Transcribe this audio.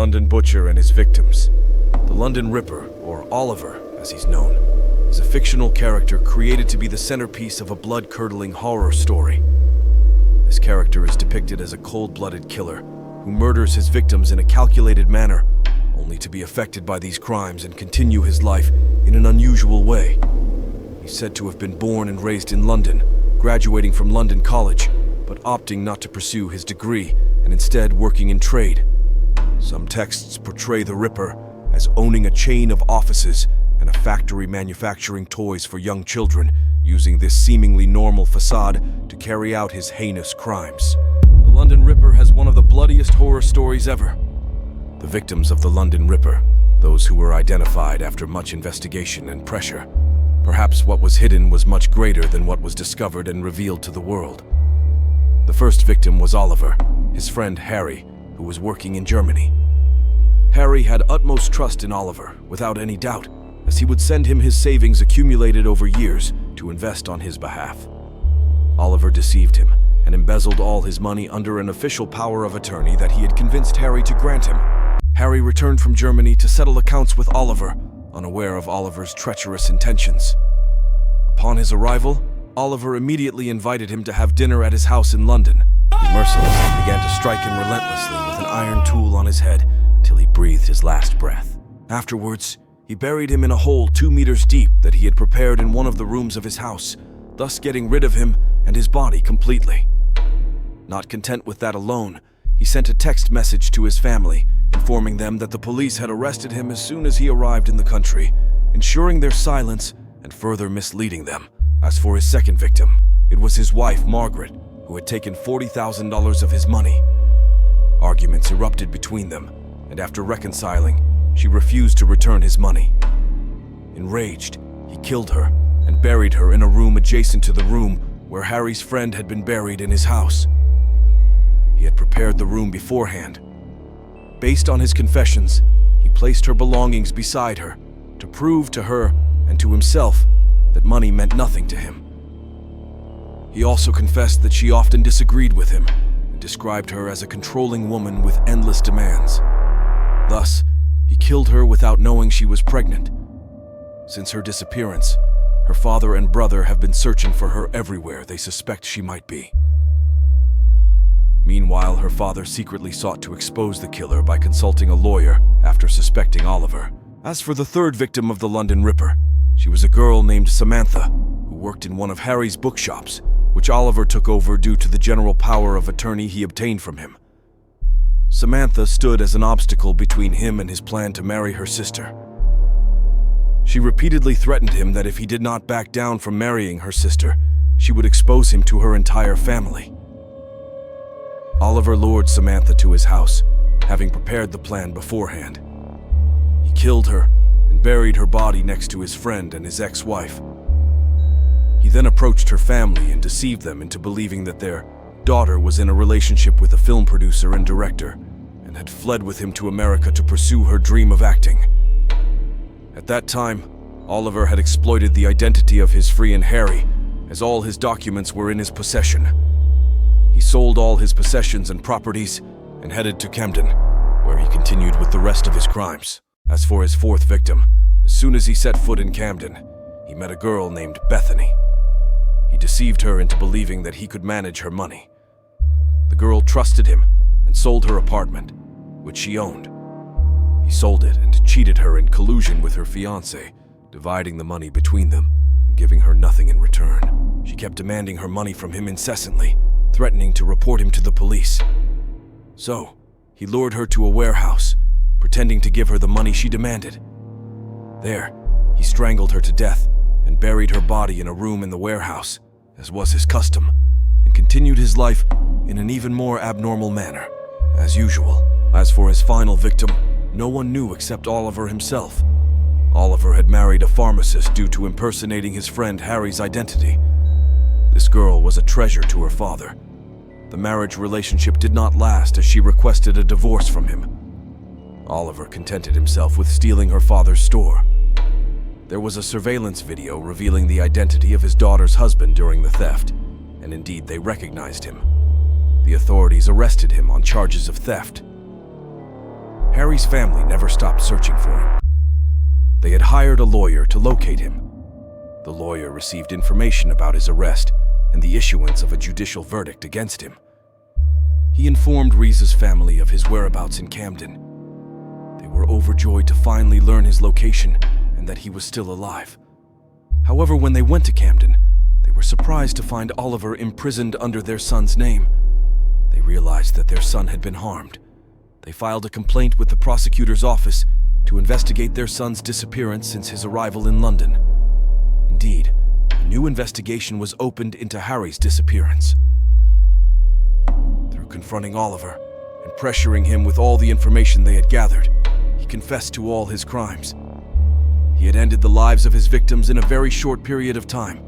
London butcher and his victims. The London Ripper, or Oliver as he's known, is a fictional character created to be the centerpiece of a blood-curdling horror story. This character is depicted as a cold-blooded killer who murders his victims in a calculated manner, only to be affected by these crimes and continue his life in an unusual way. He's said to have been born and raised in London, graduating from London College, but opting not to pursue his degree and instead working in trade. Some texts portray the Ripper as owning a chain of offices and a factory manufacturing toys for young children, using this seemingly normal facade to carry out his heinous crimes. The London Ripper has one of the bloodiest horror stories ever. The victims of the London Ripper, those who were identified after much investigation and pressure. Perhaps what was hidden was much greater than what was discovered and revealed to the world. The first victim was Oliver, his friend Harry, who was working in Germany. Harry had utmost trust in Oliver, without any doubt, as he would send him his savings accumulated over years to invest on his behalf. Oliver deceived him and embezzled all his money under an official power of attorney that he had convinced Harry to grant him. Harry returned from Germany to settle accounts with Oliver, unaware of Oliver's treacherous intentions. Upon his arrival, Oliver immediately invited him to have dinner at his house in London. He mercilessly began to strike him relentlessly with an iron tool on his head until he breathed his last breath. Afterwards, he buried him in a hole 2 meters deep that he had prepared in one of the rooms of his house, thus getting rid of him and his body completely. Not content with that alone, he sent a text message to his family, informing them that the police had arrested him as soon as he arrived in the country, ensuring their silence and further misleading them. As for his second victim, it was his wife, Margaret, who had taken $40,000 of his money. Arguments erupted between them, and after reconciling, she refused to return his money. Enraged, he killed her and buried her in a room adjacent to the room where Harry's friend had been buried in his house. He had prepared the room beforehand. Based on his confessions, he placed her belongings beside her to prove to her and to himself that money meant nothing to him. He also confessed that she often disagreed with him and described her as a controlling woman with endless demands. Thus, he killed her without knowing she was pregnant. Since her disappearance, her father and brother have been searching for her everywhere they suspect she might be. Meanwhile, her father secretly sought to expose the killer by consulting a lawyer after suspecting Oliver. As for the third victim of the London Ripper, she was a girl named Samantha, who worked in one of Harry's bookshops, which Oliver took over due to the general power of attorney he obtained from him. Samantha stood as an obstacle between him and his plan to marry her sister. She repeatedly threatened him that if he did not back down from marrying her sister, she would expose him to her entire family. Oliver lured Samantha to his house, having prepared the plan beforehand. He killed her and buried her body next to his friend and his ex-wife. He then approached her family and deceived them into believing that their daughter was in a relationship with a film producer and director, and had fled with him to America to pursue her dream of acting. At that time, Oliver had exploited the identity of his friend Harry, as all his documents were in his possession. He sold all his possessions and properties and headed to Camden, where he continued with the rest of his crimes. As for his fourth victim, as soon as he set foot in Camden, he met a girl named Bethany. He deceived her into believing that he could manage her money. The girl trusted him and sold her apartment, which she owned. He sold it and cheated her in collusion with her fiancé, dividing the money between them and giving her nothing in return. She kept demanding her money from him incessantly, threatening to report him to the police. So, he lured her to a warehouse, pretending to give her the money she demanded. There, he strangled her to death and buried her body in a room in the warehouse, as was his custom, and continued his life in an even more abnormal manner, as usual. As for his final victim, no one knew except Oliver himself. Oliver had married a pharmacist due to impersonating his friend Harry's identity. This girl was a treasure to her father. The marriage relationship did not last as she requested a divorce from him. Oliver contented himself with stealing her father's store. There was a surveillance video revealing the identity of his daughter's husband during the theft, and indeed they recognized him. The authorities arrested him on charges of theft. Harry's family never stopped searching for him. They had hired a lawyer to locate him. The lawyer received information about his arrest and the issuance of a judicial verdict against him. He informed Reese's family of his whereabouts in Camden. They were overjoyed to finally learn his location and that he was still alive. However, when they went to Camden, they were surprised to find Oliver imprisoned under their son's name. They realized that their son had been harmed. They filed a complaint with the prosecutor's office to investigate their son's disappearance since his arrival in London. Indeed, a new investigation was opened into Harry's disappearance. Through confronting Oliver and pressuring him with all the information they had gathered, he confessed to all his crimes. He had ended the lives of his victims in a very short period of time.